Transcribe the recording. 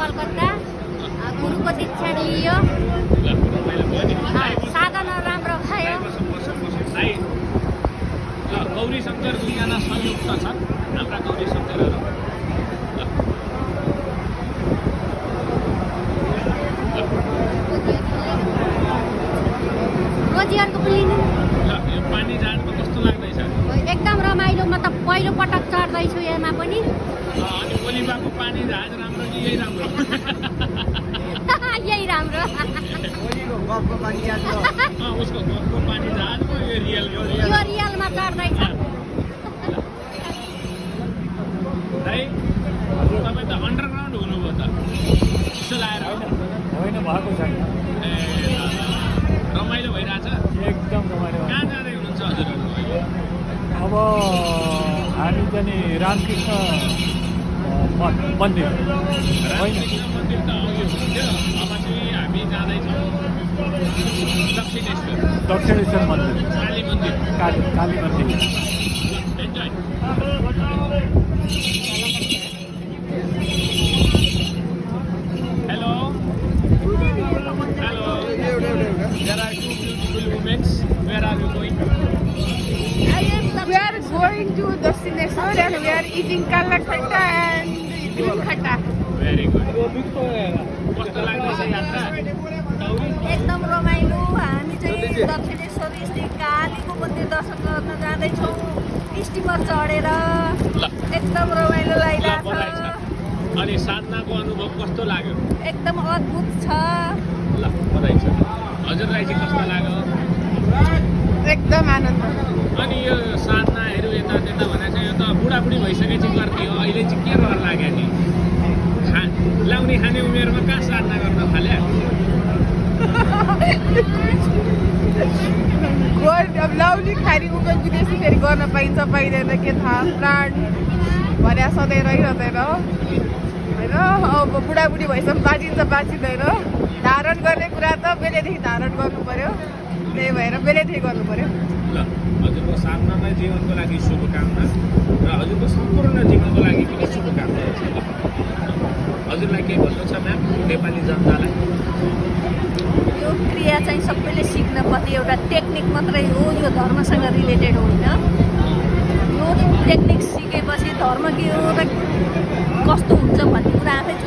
कलकत्ता गुरुको दीक्षा लियो साधन राम्रो भयो गौरी शङ्कर दुईजना संयुक्त छन् हाम्रा गौरी शङ्करहरू गोजीहरूको पनि लिनु यो पानी जाडमा कस्तो लाग्दैछ एकदम रमाइलो म त पहिलो पटक चढ्दैछु यसमा पनि अनि ओलिबाको पानी जहाज राम्रो कि यही राम्रो यही राम्रो उसको घरको पानी जहाजको यो रियलको यो रियलमा चढ्दैछ है तपाईँ त अन्डरग्राउन्ड हुनुभयो त यसो लाएर होइन भएको छैन ए रमाइलो भइरहेछ एकदम रमाइलो कहाँ जाँदै हुनुहुन्छ हजुरहरू अहिले अब हामी चाहिँ रामकृष्ण मन्दिर रामकृष्ण मन्दिर त अघि हुन्थ्यो अब चाहिँ हामी जाँदैछौँ दक्षिणेश्वर दक्षिणेश्वर मन्दिर काली मन्दिर काली मन्दिर enjoy hello hello There are two beautiful women. Where are you going? We are going to destination and we are eating kalla khatta and green khatta. Very good. कस्तो लाग्दैछ यात्रा एकदम रमाइलो हामी चाहिँ दक्षिणेश्वर स्थित कालीको मन्दिर दर्शन गर्न जाँदैछौँ स्टिमर चढेर ल एकदम रमाइलो ल लागिरहेको बधाई छ छ अनि साधनाको अनुभव कस्तो लाग्यो एकदम अद्भुत छ ल बधाई छ हजुरलाई चाहिँ कस्तो लाग्यो एकदम आनन्द अनि यो साधनाहरू यता त्यता भने चाहिँ यो त बुढाबुढी भइसकेपछि गर्ने हो अहिले चाहिँ के रहर लाग्यो नि लाउने खाने उमेरमा कहाँ साधना गर्न थाल्यो अब लाउली खाने उमेर विदेशी फेरि गर्न पाइन्छ पाइँदैन के थाहा प्राण भने सधैँ रहिरहँदैन होइन अब बुढाबुढी भएसम्म बाँचिन्छ बाँचिँदैन धारण गर्ने कुरा त बेलैदेखि धारण गर्नु पर्यो त्यही भएर बेलैदेखि गर्नु पर्यो ल हजुरको साधनामय जीवनको लागि शुभकामना र हजुरको सम्पूर्ण जीवनको लागि पनि शुभकामना हजुरलाई के भन्नु छ म्याम नेपाली जनतालाई यो क्रिया चाहिँ सबैले सिक्न पर्ने एउटा टेक्निक मात्रै हो यो धर्मसँग रिलेटेड होइन यो टेक्निक सिकेपछि धर्म के हो र कस्तो हुन्छ भन्ने कुरा आफै